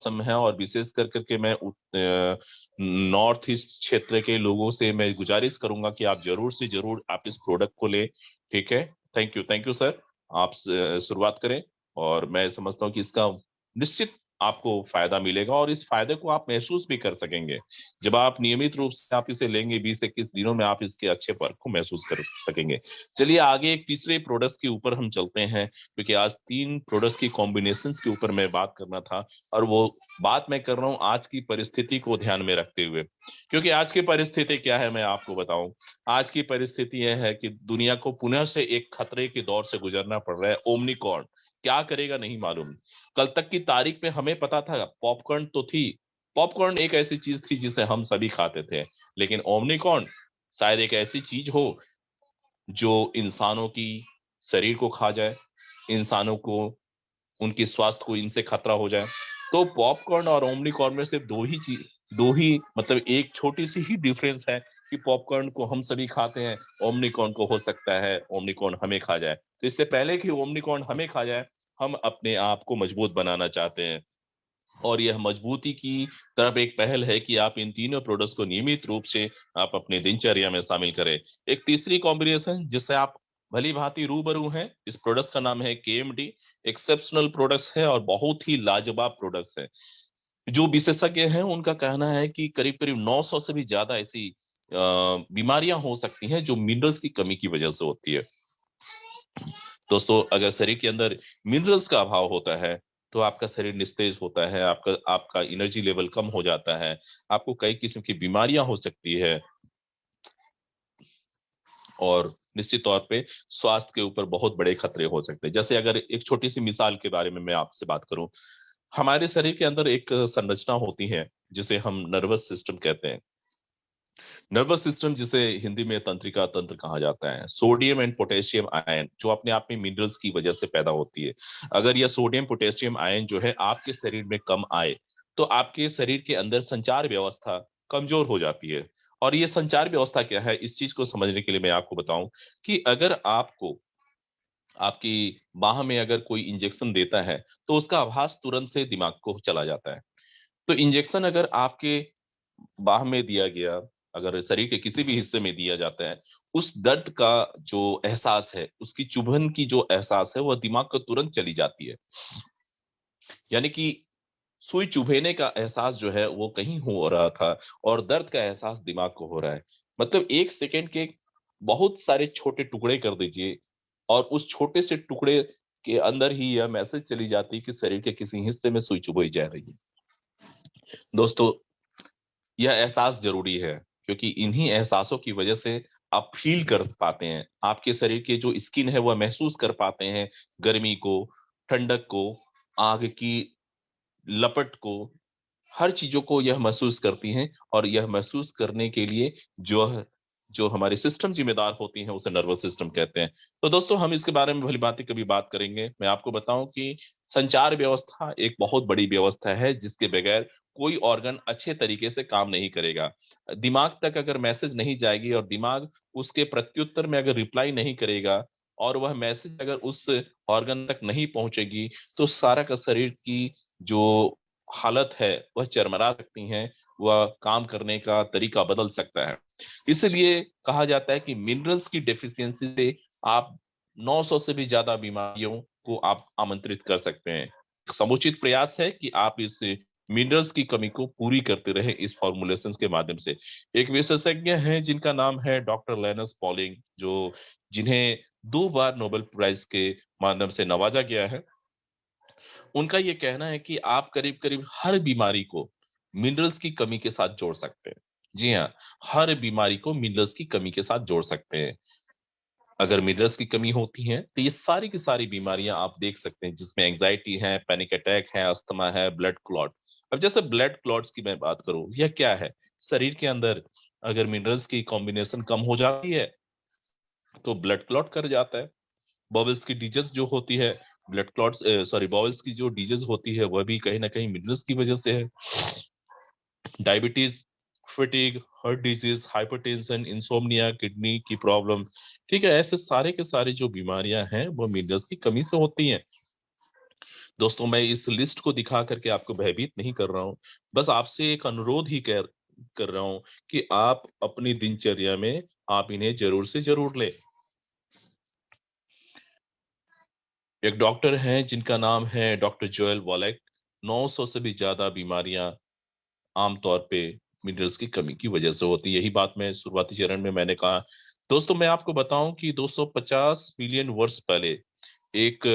समय है और विशेष कर करके मैं नॉर्थ ईस्ट क्षेत्र के लोगों से मैं गुजारिश करूंगा कि आप जरूर से जरूर आप इस प्रोडक्ट को लें। ठीक है, थैंक यू सर, आप शुरुआत करें। और मैं समझता हूँ कि इसका निश्चित आपको फायदा मिलेगा और इस फायदे को आप महसूस भी कर सकेंगे। जब आप नियमित रूप से आप इसे लेंगे, 20-21 दिनों में आप इसके अच्छे फर्क को महसूस कर सकेंगे। चलिए आगे एक तीसरे प्रोडक्ट्स के ऊपर हम चलते हैं, क्योंकि आज 3 प्रोडक्ट्स की कॉम्बिनेशंस के ऊपर मैं बात करना था। और वो बात मैं कर रहा हूँ आज की परिस्थिति को ध्यान में रखते हुए, क्योंकि आज की परिस्थिति क्या है मैं आपको बताऊं। आज की परिस्थिति यह है कि दुनिया को पुनः से एक खतरे के दौर से गुजरना पड़ रहा है। ओमनिकॉर्न क्या करेगा नहीं मालूम। कल तक की तारीख में हमें पता था पॉपकॉर्न तो थी, पॉपकॉर्न एक ऐसी चीज थी जिसे हम सभी खाते थे, लेकिन ओमनिकॉर्न शायद एक ऐसी चीज हो जो इंसानों की शरीर को खा जाए, इंसानों को, उनके स्वास्थ्य को इनसे खतरा हो जाए। तो पॉपकॉर्न और ओमनिकॉर्न में सिर्फ दो ही मतलब एक छोटी सी ही डिफरेंस है कि पॉपकॉर्न को हम सभी खाते हैं, ओमनिकॉर्न को हो सकता है ओमनिकॉर्न हमें खा जाए। तो इससे पहले कि ओमनिकॉर्न हमें खा जाए, हम अपने आप को मजबूत बनाना चाहते हैं। और यह मजबूती की तरफ एक पहल है कि आप इन तीनों प्रोडक्ट्स को नियमित रूप से आप अपने दिनचर्या में शामिल करें। एक तीसरी कॉम्बिनेशन जिससे आप भली भांति रूबरू हैं, इस प्रोडक्ट्स का नाम है केएमडी। एक्सेप्शनल प्रोडक्ट्स है और बहुत ही लाजवाब प्रोडक्ट्स है। जो विशेषज्ञ हैं उनका कहना है कि करीब करीब 900 से भी ज्यादा ऐसी बीमारियां हो सकती हैं जो मिनरल्स की कमी की वजह से होती है। दोस्तों, अगर शरीर के अंदर मिनरल्स का अभाव होता है तो आपका शरीर निस्तेज होता है, आपका आपका एनर्जी लेवल कम हो जाता है, आपको कई किस्म की बीमारियां हो सकती है और निश्चित तौर पे स्वास्थ्य के ऊपर बहुत बड़े खतरे हो सकते हैं। जैसे अगर एक छोटी सी मिसाल के बारे में मैं आपसे बात करूं, हमारे शरीर के अंदर एक संरचना होती है जिसे हम नर्वस सिस्टम कहते हैं। नर्वस सिस्टम जिसे हिंदी में तंत्रिका तंत्र कहा जाता है, सोडियम एंड पोटेशियम आयन जो अपने आप में मिनरल्स की वजह से पैदा होती है। अगर यह सोडियम पोटेशियम आयन जो है आपके शरीर में कम आए तो आपके शरीर के अंदर संचार व्यवस्था कमजोर हो जाती है। और ये संचार व्यवस्था क्या है, इस चीज को समझने के लिए मैं आपको बताऊं कि अगर आपको आपकी बाह में अगर कोई इंजेक्शन देता है तो उसका आभास तुरंत से दिमाग को चला जाता है। तो इंजेक्शन अगर आपके बाह में दिया गया, अगर शरीर के किसी भी हिस्से में दिया जाता है, उस दर्द का जो एहसास है, उसकी चुभन की जो एहसास है, वह दिमाग को तुरंत चली जाती है। यानी कि सुई चुभेने का एहसास जो है वो कहीं हो रहा था और दर्द का एहसास दिमाग को हो रहा है। मतलब 1 सेकंड के बहुत सारे छोटे टुकड़े कर दीजिए और उस छोटे से टुकड़े के अंदर ही यह मैसेज चली जाती है कि शरीर के किसी हिस्से में सुई चुभई जा रही है। दोस्तों, यह एहसास जरूरी है, क्योंकि इन्हीं एहसासों की वजह से आप फील कर पाते हैं, आपके शरीर के जो स्किन है वह महसूस कर पाते हैं गर्मी को, ठंडक को, आग की लपट को, हर चीजों को यह महसूस करती हैं। और यह महसूस करने के लिए जो जो हमारे सिस्टम जिम्मेदार होती हैं उसे नर्वस सिस्टम कहते हैं। तो दोस्तों, हम इसके बारे में भली बातें कभी बात करेंगे। मैं आपको बताऊं कि संचार व्यवस्था एक बहुत बड़ी व्यवस्था है जिसके बगैर कोई ऑर्गन अच्छे तरीके से काम नहीं करेगा। दिमाग तक अगर मैसेज नहीं जाएगी और दिमाग उसके प्रत्युत्तर में अगर रिप्लाई नहीं करेगा और वह मैसेज अगर उस ऑर्गन तक नहीं पहुंचेगी तो सारा का शरीर की जो हालत है वह चरमरा सकती हैं, वह काम करने का तरीका बदल सकता है। इसलिए कहा जाता है कि मिनरल्स की डेफिशिएंसी से आप 900 से भी ज्यादा बीमारियों को आप आमंत्रित कर सकते हैं। समुचित प्रयास है कि आप इस मिनरल्स की कमी को पूरी करते रहे इस फॉर्मुलेशंस के माध्यम से। एक विशेषज्ञ हैं जिनका नाम है डॉक्टर लेनस पॉलिंग, जो जिन्हें 2 बार नोबेल प्राइज के माध्यम से नवाजा गया है। उनका ये कहना है कि आप करीब करीब हर बीमारी को मिनरल्स की कमी के साथ जोड़ सकते हैं। जी हाँ, हर बीमारी को मिनरल्स की कमी के साथ जोड़ सकते हैं। अगर मिनरल्स की कमी होती है तो ये सारी की सारी बीमारियां आप देख सकते हैं, जिसमें एंजाइटी है, पैनिक अटैक है, अस्थमा है, ब्लड क्लॉट। अब जैसे ब्लड क्लॉट्स की मैं बात करूं, यह क्या है? शरीर के अंदर अगर मिनरल्स की कॉम्बिनेशन कम हो जाती है तो ब्लड क्लॉट कर जाता है। बॉवल्स की डिजीज जो होती है, ब्लड क्लॉट्स सॉरी बॉवल्स की जो डिजीज होती है वह भी कहीं ना कहीं मिनरल्स की वजह से है। Diabetes, fatigue, heart disease, hypertension, insomnia, kidney की प्रॉब्लम, ठीक है, ऐसे सारे के सारे जो बीमारियां हैं वो मिनरल्स की कमी से होती हैं। दोस्तों, मैं इस लिस्ट को दिखा करके आपको भयभीत नहीं कर रहा हूं, बस आपसे एक अनुरोध ही कर कर रहा हूं कि आप अपनी दिनचर्या में आप इन्हें जरूर से जरूर लें। एक डॉक्टर हैं जिनका नाम है डॉक्टर जोएल वॉलेक। 900 से भी ज्यादा बीमारियां आमतौर पे मिनरल्स की कमी की वजह से होती है। यही बात मैं शुरुआती चरण में मैंने कहा। दोस्तों, मैं आपको बताऊं कि 250 मिलियन वर्ष पहले एक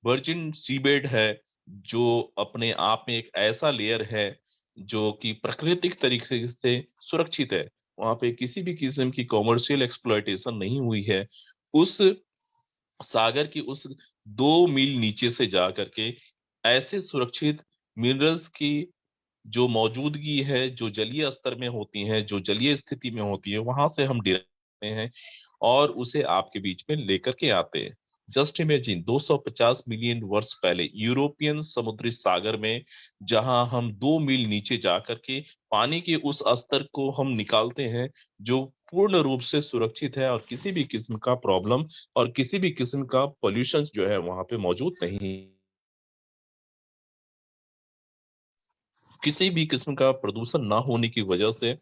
वर्जिन सीबेड है, जो अपने आप में एक ऐसा लेयर है जो कि प्राकृतिक तरीके से सुरक्षित है। वहां पे किसी भी किस्म की कॉमर्शियल एक्सप्लॉयटेशन नहीं हुई है। उस सागर की उस 2 मील नीचे से जा करके ऐसे सुरक्षित मिनरल्स की जो मौजूदगी है, जो जलीय स्तर में होती हैं, जो जलीय स्थिति में होती है, वहां से हम डिराते हैं और उसे आपके बीच में लेकर के आते हैं। जस्ट इमेजिन, 250 मिलियन वर्ष पहले यूरोपियन समुद्री सागर में, जहां हम 2 मील नीचे जाकर के पानी के उस स्तर को हम निकालते हैं, जो पूर्ण रूप से सुरक्षित है और किसी भी किस्म का प्रॉब्लम और किसी भी किस्म का पोल्यूशन जो है वहां पे मौजूद नहीं। किसी भी किस्म का प्रदूषण ना होने की वजह से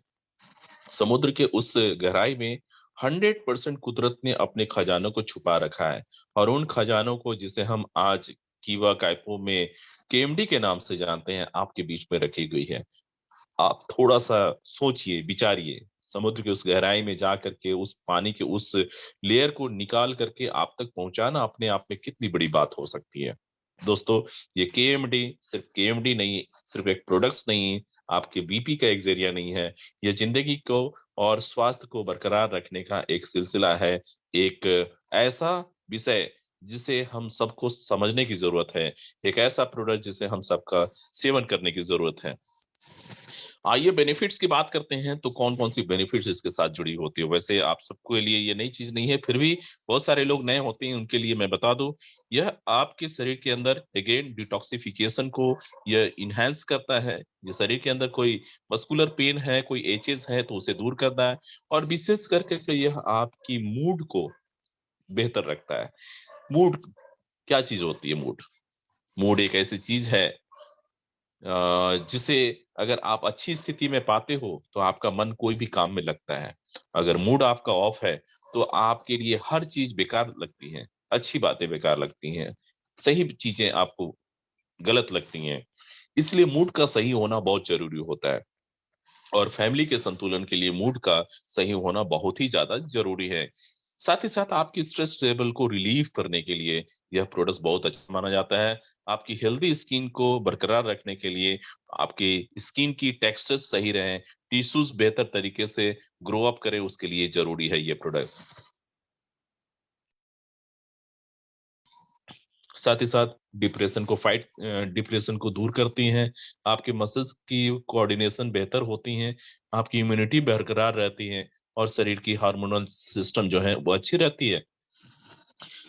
समुद्र के उस गहराई में 100% कुदरत ने अपने खजानों को छुपा रखा है। और उन खजानों को, जिसे हम आज कीवा काइपो में केएमडी के नाम से जानते हैं, आपके बीच में रखी गई है। आप थोड़ा सा सोचिए, विचारिए, समुद्र की उस गहराई में जा करके उस पानी के उस लेयर को निकाल करके आप तक पहुंचाना अपने आप में कितनी बड़ी बात हो सकती है। दोस्तों, ये केएमडी सिर्फ केएमडी नहीं, सिर्फ एक प्रोडक्ट्स नहीं, आपके बीपी का एक जरिया नहीं है। ये जिंदगी को और स्वास्थ्य को बरकरार रखने का एक सिलसिला है, एक ऐसा विषय जिसे हम सबको समझने की जरूरत है, एक ऐसा प्रोडक्ट जिसे हम सबका सेवन करने की जरूरत है। आइए बेनिफिट्स की बात करते हैं, तो कौन कौन सी बेनिफिट्स इसके साथ जुड़ी होती है। वैसे आप सबके लिए ये नई चीज नहीं है, फिर भी बहुत सारे लोग नए होते हैं, उनके लिए मैं बता दूं, यह आपके शरीर के अंदर अगेन डिटॉक्सिफिकेशन को यह इनहेंस करता है। ये शरीर के अंदर कोई मस्कुलर पेन है, कोई एचेस है, तो उसे दूर करता है। और विशेष करके यह आपकी मूड को बेहतर रखता है। मूड क्या चीज होती है? मूड मूड एक ऐसी चीज है जिसे अगर आप अच्छी स्थिति में पाते हो तो आपका मन कोई भी काम में लगता है। अगर मूड आपका ऑफ है तो आपके लिए हर चीज बेकार लगती है, अच्छी बातें बेकार लगती हैं, सही चीजें आपको गलत लगती हैं। इसलिए मूड का सही होना बहुत जरूरी होता है। और फैमिली के संतुलन के लिए मूड का सही होना बहुत ही ज्यादा जरूरी है। साथ ही साथ आपकी स्ट्रेस लेवल को रिलीव करने के लिए यह प्रोडक्ट बहुत अच्छा माना जाता है। आपकी हेल्दी स्किन को बरकरार रखने के लिए, आपकी स्किन की टेक्सचर सही रहे, टिश्यूज बेहतर तरीके से ग्रो अप करे, उसके लिए जरूरी है ये प्रोडक्ट। साथ ही साथ डिप्रेशन को दूर करती हैं। आपके मसल्स की कोऑर्डिनेशन बेहतर होती हैं, आपकी इम्यूनिटी बरकरार रहती है और शरीर की हार्मोनल सिस्टम जो है वो अच्छी रहती है।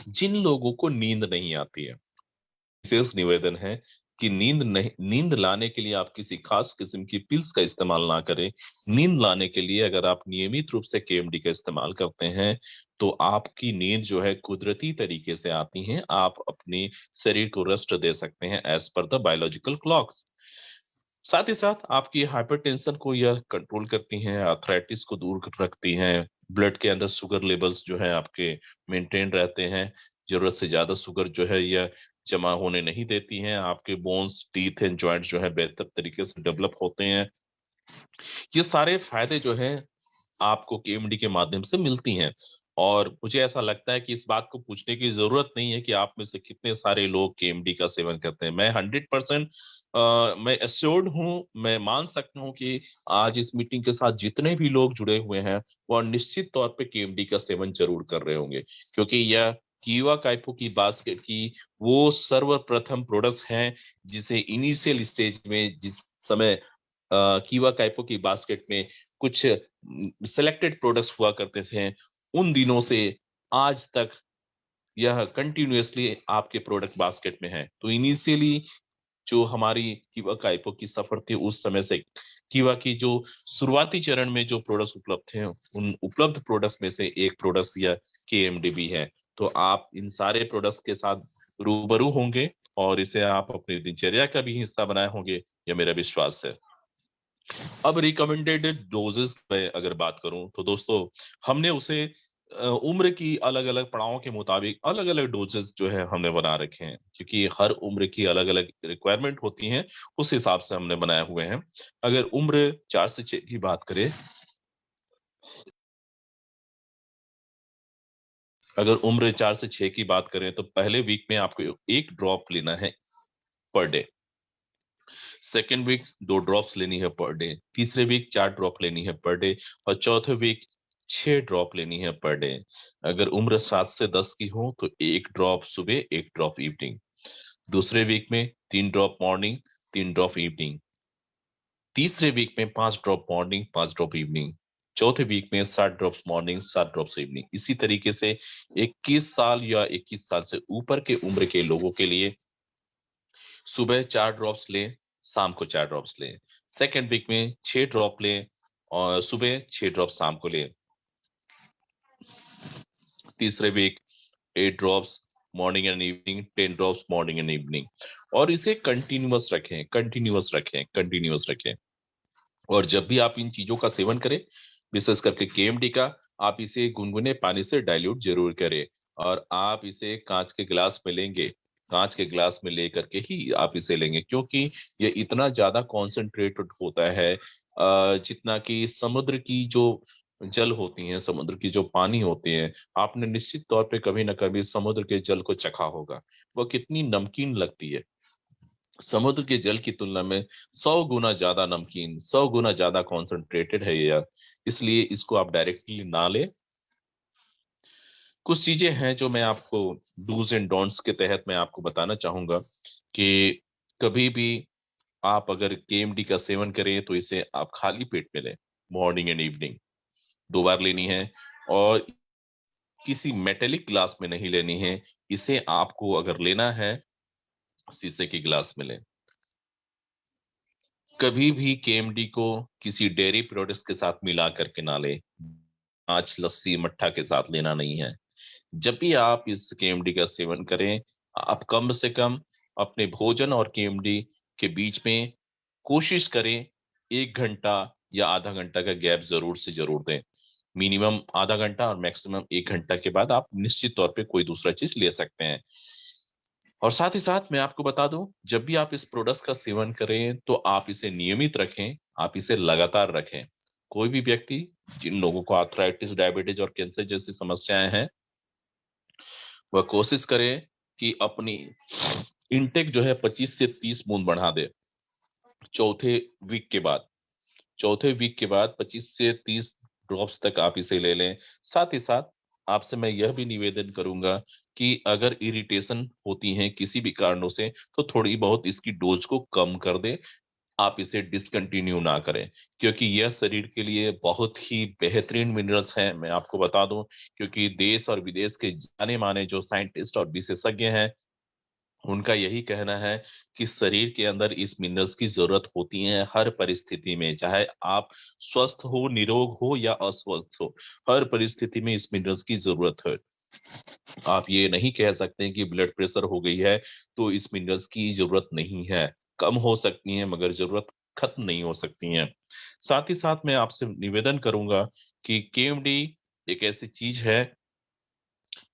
जिन लोगों को नींद नहीं आती है, विशेष निवेदन है कि नींद लाने के लिए आप किसी खास किस्म की पिल्स का इस्तेमाल ना करें। नींद लाने के लिए अगर आप नियमित रूप से केएमडी का इस्तेमाल करते हैं तो आपकी नींद जो है कुदरती तरीके से आती है। आप अपने शरीर को रेस्ट दे सकते हैं as per the biological clocks. साथ ही साथ आपकी हाइपरटेंशन को यह कंट्रोल करती हैं, आर्थराइटिस को दूर रखती हैं, ब्लड के अंदर शुगर लेवल्स जो है आपके मेंटेन रहते हैं। जरूरत से ज्यादा शुगर जो है यह जमा होने नहीं देती हैं। आपके बोन्स, टीथ एंड जॉइंट्स जो है बेहतर तरीके से डेवलप होते हैं। ये सारे फायदे जो है आपको केएमडी के माध्यम से मिलती हैं। और मुझे ऐसा लगता है कि इस बात को पूछने की जरूरत नहीं है कि आप में से कितने सारे लोग केएमडी का सेवन करते हैं। मैं 100% मैं एश्योर्ड हूँ, मैं मान सकता हूँ कि आज इस मीटिंग के साथ जितने भी लोग जुड़े हुए हैं वह निश्चित तौर पे केएमडी का सेवन जरूर कर रहे होंगे, क्योंकि यह कीवा काइपो की बास्केट की वो सर्वप्रथम प्रोडक्ट्स हैं जिसे इनिशियल स्टेज में, जिस समय कीवा काइपो की बास्केट में कुछ सिलेक्टेड प्रोडक्ट्स हुआ करते थे, उन दिनों से आज तक यह कंटिन्यूअसली आपके प्रोडक्ट बास्केट में है। तो इनिशियली जो हमारी कीवा काइपो की सफर थी उस समय से कीवा की जो शुरुआती चरण में जो प्रोडक्ट्स उपलब्ध थे, उन उपलब्ध प्रोडक्ट्स में से एक प्रोडक्ट्स या केएमडी भी है। तो आप इन सारे प्रोडक्ट्स के साथ रूबरू होंगे और इसे आप अपनी दिनचर्या का भी हिस्सा बनाए होंगे, यह मेरा विश्वास है। अब रिकमेंडेड डोजेस पे अगर बात करूं तो दोस्तों, हमने उसे उम्र की अलग अलग पड़ावों के मुताबिक अलग अलग डोजेस जो है हमने बना रखे हैं, क्योंकि हर उम्र की अलग अलग रिक्वायरमेंट होती है, उस हिसाब से हमने बनाए हुए हैं। अगर उम्र 4 से 6 की बात करें, अगर उम्र 4 से 6 की बात करें तो पहले वीक में आपको एक ड्रॉप लेना है per day. Second week 2 drops लेनी है पर डे। तीसरे वीक 4 ड्रॉप लेनी है पर डे। और चौथे वीक 6 ड्रॉप लेनी है पर डे। अगर उम्र 7 से 10 की हो तो 1 ड्रॉप सुबह, 1 ड्रॉप इवनिंग। दूसरे वीक में 3 ड्रॉप मॉर्निंग, 3 ड्रॉप इवनिंग। तीसरे वीक में 5 ड्रॉप मॉर्निंग, 5 ड्रॉप इवनिंग। चौथे वीक में 7 ड्रॉप्स मॉर्निंग, 7 ड्रॉप्स इवनिंग। इसी तरीके से 21 साल या 21 साल से ऊपर के उम्र के लोगों के लिए सुबह 4 ड्रॉप्स लें, शाम को 4 ड्रॉप्स लें। सेकेंड वीक में 6 ड्रॉप लें और सुबह 6 ड्रॉप शाम को लें। तीसरे week 8 drops morning and evening, 10 drops morning and evening. और इसे कंटिन्यूअस रखें, कंटिन्यूअस रखें, कंटिन्यूअस रखें। और जब भी आप इन चीजों का सेवन करें, विशेष करके केएमडी का, आप इसे गुनगुने पानी से डाइल्यूट जरूर करें। और आप इसे कांच के गिलास में लेंगे, कांच के गिलास में लेकर के ही आप इसे लेंगे, क्योंकि ये इतना ज्यादा कॉन्सेंट्रेटेड होता है जितना कि समुद्र की जो जल होती हैं, समुद्र की जो पानी होती है, आपने निश्चित तौर पे कभी ना कभी समुद्र के जल को चखा होगा। वो कितनी नमकीन लगती है। समुद्र के जल की तुलना में 100 गुना ज्यादा नमकीन, 100 गुना ज्यादा कॉन्सेंट्रेटेड है ये यार। इसलिए इसको आप डायरेक्टली ना ले। कुछ चीजें हैं जो मैं आपको डूज एंड डोंट्स के तहत मैं आपको बताना चाहूंगा कि कभी भी आप अगर केएमडी का सेवन करें तो इसे आप खाली पेट में लें, मॉर्निंग एंड इवनिंग 2 बार लेनी है। और किसी मेटेलिक ग्लास में नहीं लेनी है। इसे आपको अगर लेना है, शीशे के गिलास में लें। कभी भी केएमडी को किसी डेयरी प्रोडक्ट्स के साथ मिला करके ना ले। आज लस्सी मट्ठा के साथ लेना नहीं है। जब भी आप इस केएमडी का सेवन करें, आप कम से कम अपने भोजन और केएमडी के बीच में कोशिश करें 1 घंटा या आधा घंटा का गैप जरूर से जरूर दें। मिनिमम आधा घंटा और मैक्सिमम 1 घंटा के बाद आप निश्चित तौर पे कोई दूसरा चीज ले सकते हैं। और साथ ही साथ मैं आपको बता दूं, जब भी आप इस प्रोडक्ट्स का सेवन करें तो आप इसे नियमित रखें, आप इसे लगातार रखें। कोई भी व्यक्ति, जिन लोगों को आर्थराइटिस, डायबिटीज और कैंसर जैसी समस्याएं हैं, वह कोशिश करे कि अपनी इनटेक जो है 25 से 30 बूंद बढ़ा दे चौथे वीक के बाद। चौथे वीक के बाद 25 से 30 ड्रॉप्स तक आप इसे ले लें। साथ ही साथ आपसे मैं यह भी निवेदन करूंगा कि अगर इरिटेशन होती है किसी भी कारणों से, तो थोड़ी बहुत इसकी डोज को कम कर दें। आप इसे डिसकंटिन्यू ना करें, क्योंकि यह शरीर के लिए बहुत ही बेहतरीन मिनरल्स हैं, मैं आपको बता दूं। क्योंकि देश और विदेश के जाने माने जो साइंटिस्ट और विशेषज्ञ हैं, उनका यही कहना है कि शरीर के अंदर इस मिनरल्स की जरूरत होती है हर परिस्थिति में, चाहे आप स्वस्थ हो, निरोग हो या अस्वस्थ हो, हर परिस्थिति में इस मिनरल्स की जरूरत है। आप ये नहीं कह सकते कि ब्लड प्रेशर हो गई है तो इस मिनरल्स की जरूरत नहीं है। कम हो सकती है मगर जरूरत खत्म नहीं हो सकती है। साथ ही साथ मैं आपसे निवेदन करूंगा कि केएमडी एक ऐसी चीज है,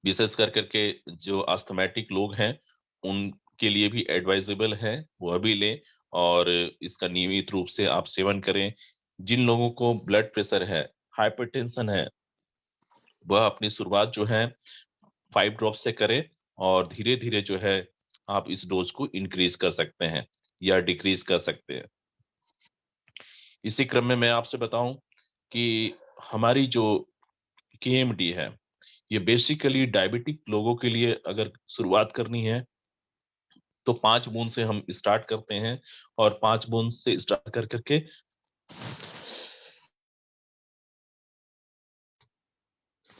विशेष कर करके जो अस्थमेटिक लोग हैं उनके लिए भी एडवाइजेबल है, वह भी लें। और इसका नियमित रूप से आप सेवन करें। जिन लोगों को ब्लड प्रेशर है, हाइपरटेंशन है, वह अपनी शुरुआत जो है 5 ड्रॉप से करें। और धीरे धीरे जो है आप इस डोज को इंक्रीज कर सकते हैं या डिक्रीज कर सकते हैं। इसी क्रम में मैं आपसे बताऊं कि हमारी जो केएमडी है, ये बेसिकली डायबिटिक लोगों के लिए अगर शुरुआत करनी है तो 5 बूंद से हम स्टार्ट करते हैं। और 5 बूंद से स्टार्ट कर करके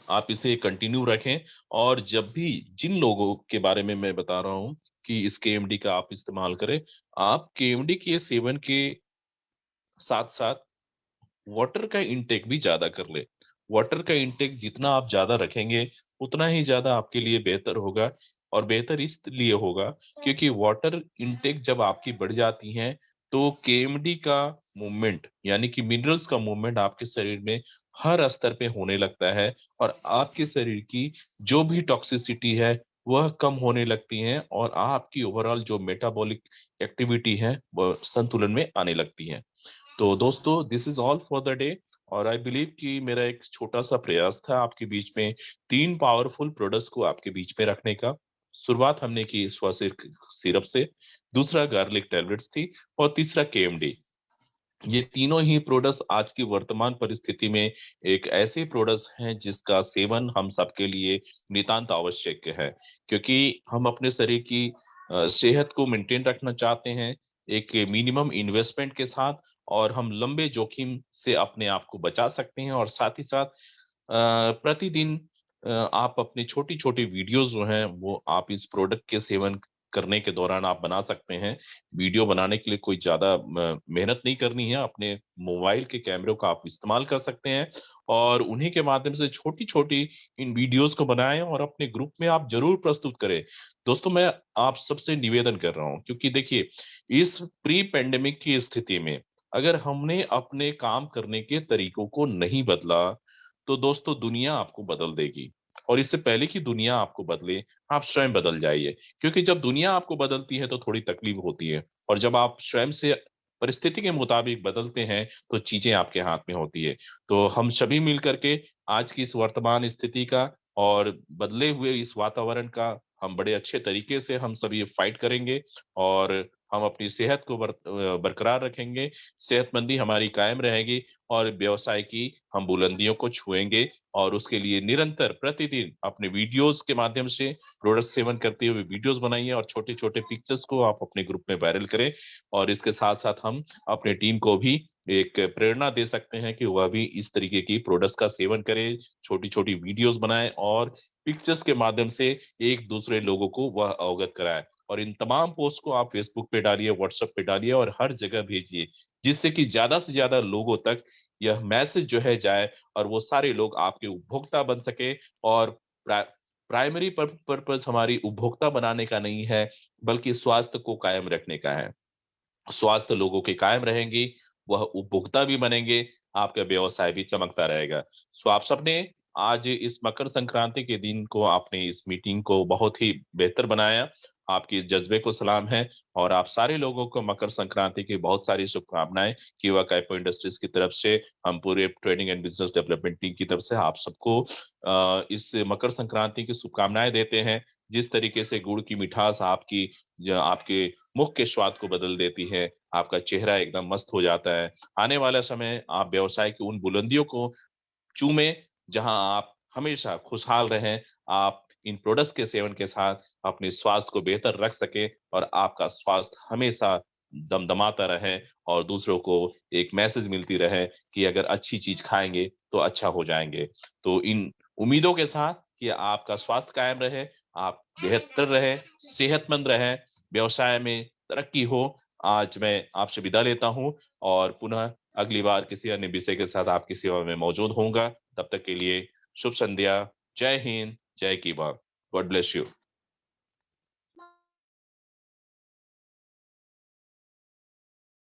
आप इसे कंटिन्यू रखें। और जब भी, जिन लोगों के बारे में मैं बता रहा हूं कि इस केएमडी का आप इस्तेमाल करें। आप केएमडी के सेवन के साथ-साथ वाटर का इंटेक भी ज़्यादा कर लें। वाटर का इंटेक जितना आप ज़्यादा रखेंगे, उतना ही ज़्यादा आपके लिए बेहतर होगा और बेहतर इसलिए होगा क्योंकि वाटर इंटेक जब आपकी बढ़ जाती है, तो केएमडी का मूवमेंट यानी कि मिनरल्स का मूवमेंट आपके शरीर में हर स्तर पे होने लगता है और आपके शरीर की जो भी टॉक्सिसिटी है, वह कम होने लगती है और आपकी ओवरऑल जो मेटाबॉलिक एक्टिविटी है, वह संतुलन में आने लगती है। तो दोस्तों this is all for the day और आई बिलीव कि मेरा एक छोटा सा प्रयास था आपके बीच में 3 पावरफुल प्रोडक्ट्स को आपके बीच में रखने का। शुरुआत हमने की स्वासिक सिरप से, दूसरा गार्लिक टैबलेट्स थी और तीसरा केएमडी। ये तीनों ही प्रोडक्ट्स आज की वर्तमान परिस्थिति में एक ऐसे प्रोडक्ट्स हैं जिसका सेवन हम सबके लिए नितांत आवश्यक है क्योंकि हम अपने शरीर की सेहत को मेंटेन रखना चाहते हैं एक मिनिमम इन्वेस्टमेंट के साथ और हम लंबे जोखिम से अपने आप को बचा सकते हैं और साथ ही साथ प्रतिदिन आप अपनी छोटी-छोटी वीडियोज़ जो हैं वो आप इस प्रोडक्ट के सेवन करने के दौरान आप बना सकते हैं। वीडियो बनाने के लिए कोई ज़्यादा मेहनत नहीं करनी है, अपने मोबाइल के कैमरे का आप इस्तेमाल कर सकते हैं और उन्हीं के माध्यम से छोटी-छोटी इन वीडियोज़ को बनाएँ और अपने ग्रुप में आप ज़रूर प्रस्तुत करें। दोस्तों मैं आप सबसे निवेदन कर रहा हूँ क्योंकि देखिए, इस प्री पैंडेमिक की स्थिति में अगर हमने अपने काम करने के तरीकों को नहीं बदला, तो दोस्तों दुनिया आपको बदल देगी और इससे पहले कि दुनिया आपको बदले, आप स्वयं बदल जाइए। क्योंकि जब दुनिया आपको बदलती है तो थोड़ी तकलीफ होती है और जब आप स्वयं से परिस्थिति के मुताबिक बदलते हैं तो चीजें आपके हाथ में होती है। तो हम सभी मिल करके आज की इस वर्तमान स्थिति का और बदले हुए इस वातावरण का हम बड़े अच्छे तरीके से हम सभी फाइट करेंगे और हम अपनी सेहत को बरकरार रखेंगे, सेहतमंदी हमारी कायम रहेगी और व्यवसाय की हम बुलंदियों को छुएँगे और उसके लिए निरंतर प्रतिदिन अपने वीडियोज़ के माध्यम से प्रोडक्ट सेवन करते हुए वीडियोस बनाइए और छोटे-छोटे पिक्चर्स को आप अपने ग्रुप में वायरल करें और इसके साथ-साथ हम अपनी टीम को भी एक प्रेरणा दे सकते हैं कि वह भी इस तरीके की प्रोडक्ट्स का सेवन करें, छोटी-छोटी वीडियोस बनाएँ और पिक्चर्स के माध्यम से एक दूसरे लोगों को वह अवगत कराएँ। और इन तमाम पोस्ट को आप फेसबुक पे डालिए, व्हाट्सएप पे डालिए और हर जगह भेजिए, जिससे कि ज़्यादा से ज़्यादा लोगों तक यह मैसेज जो है जाए और वो सारे लोग आपके उपभोक्ता बन सके और प्रा प्राइमरी पर्पस हमारी उपभोक्ता बनाने का नहीं है, बल्कि स्वास्थ्य को कायम रखने का है। स्वास्थ्य लोगों के कायम रहेंगी, वह उपभोक्ता भी बनेंगे, आपका व्यवसाय भी चमकता रहेगा। सो आप सबने आज इस मकर संक्रांति के दिन को आपने इस मीटिंग को बहुत ही बेहतर बनाया। आपके जज़्बे को सलाम है और आप सारे लोगों को मकर संक्रांति की बहुत सारी शुभकामनाएँ। किवा काइपो इंडस्ट्रीज़ की तरफ से, हम पूरे trading and business development team की तरफ से आप सबको इस मकर संक्रांति की शुभकामनाएँ देते हैं। जिस तरीके से गुड़ की मिठास आपके मुख के स्वाद को बदल देती है, आपका चेहरा एकदम मस्त हो जाता है। आने वाला समय आप व्यवसाय की उन बुलंदियों को चूमें, जहाँ आप हमेशा खुशहाल रहें, आप इन प्रोडक्ट्स के सेवन के साथ अपने स्वास्थ्य को बेहतर रख सकें और आपका स्वास्थ्य हमेशा दमदमाता रहे और दूसरों को एक मैसेज मिलती रहे कि अगर अच्छी चीज़ खाएँगे, तो अच्छा हो जाएँगे। तो इन उम्मीदों के साथ कि आपका स्वास्थ्य कायम रहे, आप बेहतर रहें, सेहतमंद रहें, व्यवसाय में तरक्की हो, आज मैं आपसे विदा लेता हूँ और पुनः अगली बार किसी अन्य विषय के साथ आपकी सेवा में मौजूद होऊँगा। तब तक के लिए शुभ संध्या। जय हिंद, जय किबा। God bless you.